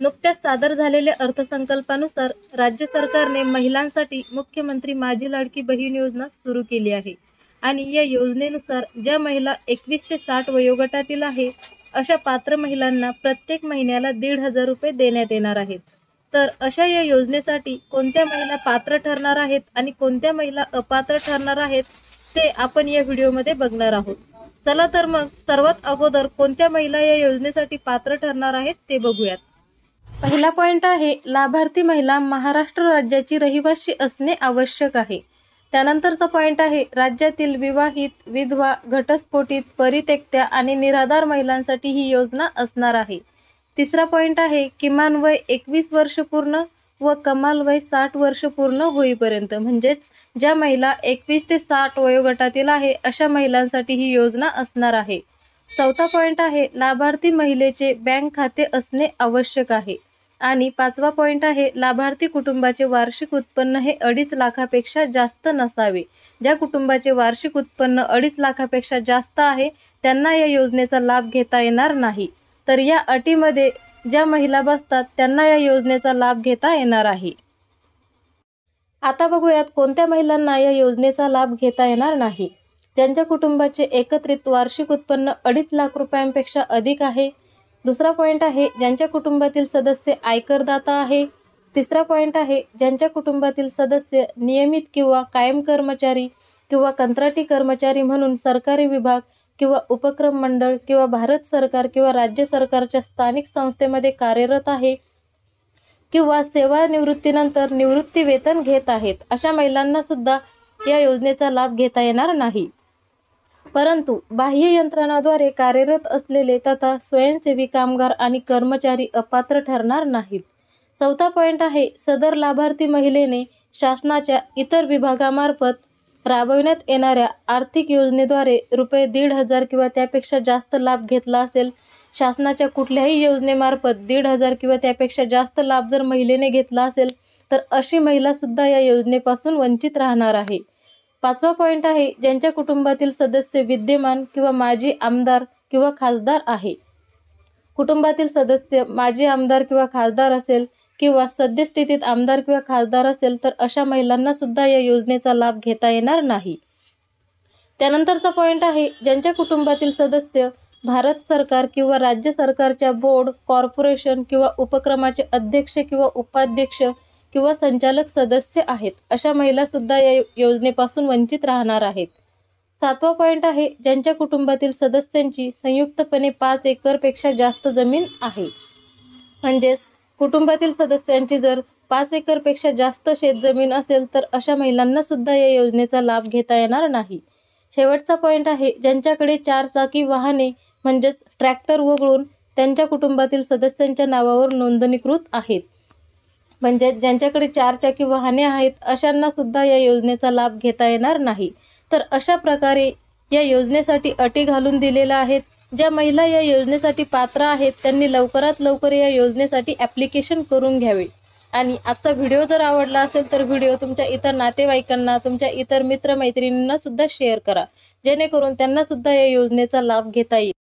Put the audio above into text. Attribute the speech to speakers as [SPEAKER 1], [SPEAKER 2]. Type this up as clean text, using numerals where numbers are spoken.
[SPEAKER 1] नुकत्याच सादर झालेल्या अर्थसंकल्पानुसार राज्य सरकारने महिलांसाठी मुख्यमंत्री माझी लाडकी बहीण योजना सुरू केली आहे आणि या योजनेनुसार ज्या महिला 21 ते 60 वयोगटातील आहे अशा पात्र महिलांना प्रत्येक महिन्याला 1,500 रुपये देण्यात येणार आहेत। तर अशा या योजनेसाठी कोणत्या महिला पात्र ठरणार आहेत आणि कोणत्या महिला अपात्र ठरणार आहेत ते आपण या व्हिडिओमध्ये बघणार आहोत। चला तर मग सर्वात अगोदर कोणत्या महिला या योजनेसाठी पात्र ठरणार आहेत ते बघूयात। पहिला पॉइंट आहे लाभार्थी महिला महाराष्ट्र राज्याची रहिवासी असणे आवश्यक आहे। त्यानंतरचा पॉइंट आहे राज्यातील विवाहित, विधवा, घटस्फोटित, परित्यक्त्या आणि निराधार महिलांसाठी ही योजना असणार आहे। तिसरा पॉइंट आहे किमान वय 21 वर्ष पूर्ण व कमाल वय 60 वर्ष पूर्ण होईपर्यंत, म्हणजेच ज्या महिला 21 ते 60 वयोगटातील आहे अशा महिलांसाठी ही योजना असणार आहे। चौथा पॉइंट आहे लाभार्थी महिलेचे बँक खाते असणे आवश्यक आहे। आणि पाचवा पॉइंट आहे लाभार्थी कुटुंबाचे वार्षिक उत्पन्न हे 2.5 लाखापेक्षा जास्त नसावे। ज्या कुटुंबाचे वार्षिक उत्पन्न 2.5 लाखापेक्षा जास्त आहे त्यांना या योजनेचा लाभ घेता येणार नाही। तर या अटीमध्ये ज्या महिला बसतात त्यांना या योजनेचा लाभ घेता येणार आहे। आता बघूयात कोणत्या महिलांना या योजनेचा लाभ घेता येणार नाही। ज्यांच्या कुटुंबाचे एकत्रित वार्षिक उत्पन्न 2.5 लाख रुपयांपेक्षा अधिक आहे। दुसरा पॉइंट आहे ज्यांच्या कुटुंबातील सदस्य आयकरदाता आहे। तिसरा पॉइंट आहे ज्यांच्या कुटुंबातील सदस्य नियमित किंवा कायम कर्मचारी किंवा कंत्राटी कर्मचारी म्हणून सरकारी विभाग किंवा उपक्रम मंडळ किंवा भारत सरकार किंवा राज्य सरकारच्या स्थानिक संस्थेमध्ये कार्यरत आहे किंवा सेवानिवृत्तीनंतर निवृत्ती वेतन घेत आहेत, अशा महिलांना सुद्धा या योजनेचा लाभ घेता येणार नाही। परंतु बाह्य यंत्रणाद्वारे कार्यरत असलेले तथा स्वयंसेवी कामगार आणि कर्मचारी अपात्र ठरणार नाहीत। चौथा पॉइंट आहे सदर लाभार्थी महिलेने शासनाच्या इतर विभागामार्फत राबविण्यात येणाऱ्या आर्थिक योजनेद्वारे रुपये 1,500 किंवा त्यापेक्षा जास्त लाभ घेतला असेल। शासनाच्या कुठल्याही योजनेमार्फत 1,500 किंवा त्यापेक्षा जास्त लाभ जर महिलेने घेतला असेल तर अशी महिला सुद्धा या योजनेपासून वंचित राहणार आहे। पाचवा पॉइंट आहे ज्यांच्या कुटुंबातील सदस्य विद्यमान किंवा माजी आमदार किंवा खासदार आहे। कुटुंबातील सदस्य माजी आमदार किंवा खासदार असेल किंवा सद्यस्थितीत आमदार किंवा खासदार असेल तर अशा महिलांना सुद्धा या योजनेचा लाभ घेता येणार नाही। त्यानंतरचा पॉइंट आहे ज्यांच्या कुटुंबातील सदस्य भारत सरकार किंवा राज्य सरकारच्या बोर्ड, कॉर्पोरेशन किंवा उपक्रमाचे अध्यक्ष किंवा उपाध्यक्ष किंवा संचालक सदस्य आहेत, अशा महिला सुद्धा या योजनेपासून वंचित राहणार आहेत। सातवा पॉइंट आहे ज्यांच्या कुटुंबातील सदस्यांची संयुक्तपणे 5 एकरपेक्षा जास्त जमीन आहे, म्हणजेच कुटुंबातील सदस्यांची जर 5 एकरपेक्षा जास्त शेतजमीन असेल तर अशा महिलांना सुद्धा या योजनेचा लाभ घेता येणार नाही। शेवटचा पॉइंट आहे ज्यांच्याकडे 4 चाकी वाहने म्हणजेच ट्रॅक्टर वगळून त्यांच्या कुटुंबातील सदस्यांच्या नावावर नोंदणीकृत आहेत, म्हणजे ज्यांच्याकडे 4 चाकी वाहने आहेत अशांना सुद्धा या योजनेचा लाभ घेता येणार नाही। तर अशा प्रकारे या योजनेसाठी अटी घालून दिलेल्या आहेत। ज्या महिला या योजनेसाठी पात्र आहेत त्यांनी लवकरात लवकर या योजनेसाठी ॲप्लिकेशन करून घ्यावे। आणि आजचा व्हिडिओ जर आवडला असेल तर व्हिडिओ तुमच्या इतर नातेवाईकांना, तुमच्या इतर मित्रमैत्रिणींना सुद्धा शेअर करा, जेणेकरून त्यांना सुद्धा या योजनेचा लाभ घेता येईल।